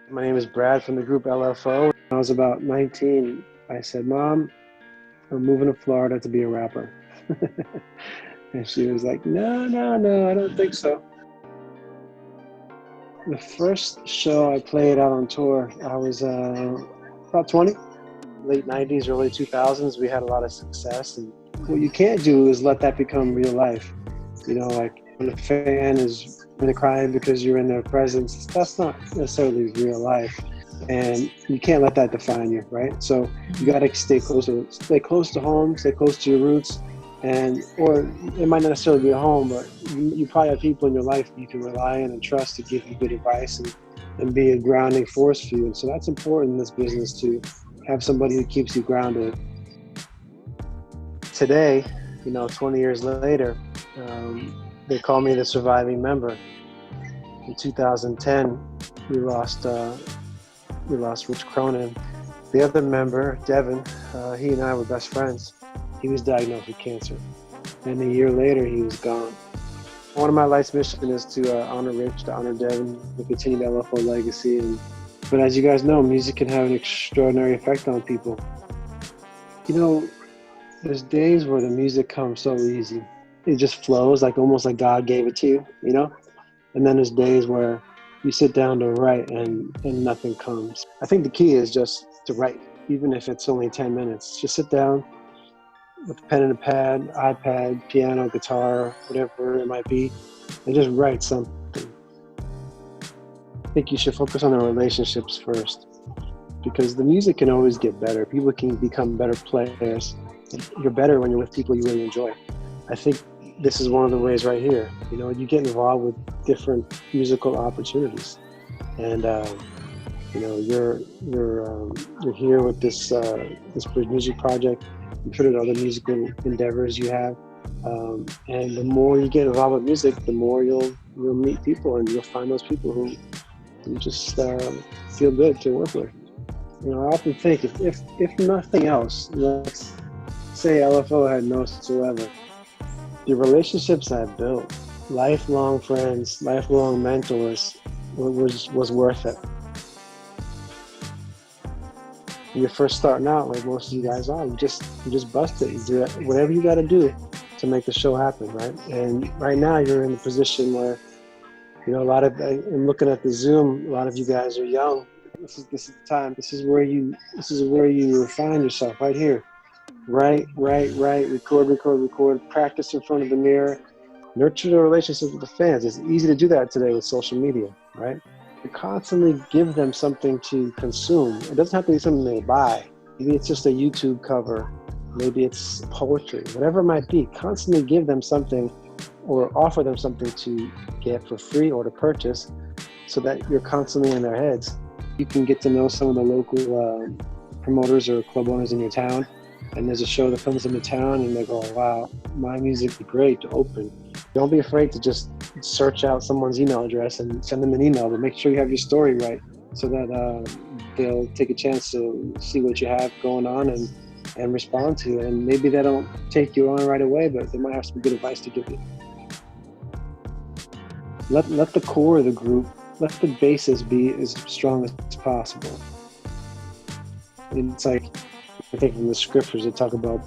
My name is Brad from the group LFO. When I was about 19, I said, "Mom, I'm moving to Florida to be a rapper." And she was like, "No, no, no, I don't think so." The first show I played out on tour, I was about 20, late 90s, early 2000s. We had a lot of success. And what you can't do is let that become real life. Like when a fan is really crying because you're in their presence, that's not necessarily real life. And you can't let that define you, right? So you got to stay close to home, stay close to your roots, or it might not necessarily be a home, but you probably have people in your life you can rely on and trust to give you good advice and be a grounding force for you. And so that's important in this business, to have somebody who keeps you grounded. Today, 20 years later, they call me the surviving member. In 2010, we lost Rich Cronin. The other member, Devin, he and I were best friends. He was diagnosed with cancer, and a year later, he was gone. One of my life's mission is to honor Rich, to honor Devin, to continue the LFO legacy. But as you guys know, music can have an extraordinary effect on people. There's days where the music comes so easy. It just flows, almost like God gave it to you. And then there's days where you sit down to write and nothing comes. I think the key is just to write, even if it's only 10 minutes. Just sit down with a pen and a pad, iPad, piano, guitar, whatever it might be, and just write something. I think you should focus on the relationships first, because the music can always get better. People can become better players. You're better when you're with people you really enjoy. I think this is one of the ways right here. You get involved with different musical opportunities, and you're here with this music project. I'm sure there are other musical endeavors you have, and the more you get involved with music, the more you'll meet people, and you'll find those people who you just feel good to work with. I often think if nothing else, let's say LFO had no whatsoever, the relationships I've built, lifelong friends, lifelong mentors, was worth it. When you're first starting out, like most of you guys are, you just bust it. You do whatever you got to do to make the show happen, right? And right now you're in a position where, I'm looking at the Zoom, a lot of you guys are young. This is the time. This is where you refine yourself, right here. Write, record, practice in front of the mirror, nurture the relationships with the fans. It's easy to do that today with social media, right? You constantly give them something to consume. It doesn't have to be something they buy. Maybe it's just a YouTube cover. Maybe it's poetry, whatever it might be. Constantly give them something or offer them something to get for free or to purchase, so that you're constantly in their heads. You can get to know some of the local promoters or club owners in your town, and there's a show that comes into town and they go, "Wow, my music would be great to open." Don't be afraid to just search out someone's email address and send them an email, but make sure you have your story right, so that they'll take a chance to see what you have going on and respond to it. And maybe they don't take you on right away, but they might have some good advice to give you. Let the core of the group, let the basis be as strong as possible. It's like, I think from the scriptures, they talk about,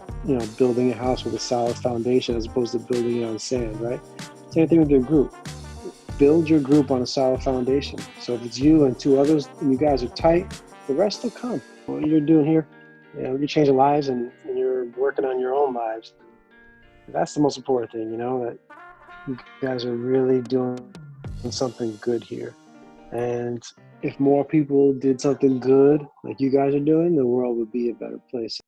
building a house with a solid foundation as opposed to building it on sand, right? Same thing with your group. Build your group on a solid foundation. So if it's you and two others and you guys are tight, the rest will come. What you're doing here, you're changing lives, and you're working on your own lives. That's the most important thing, that you guys are really doing something good here. And if more people did something good like you guys are doing, the world would be a better place.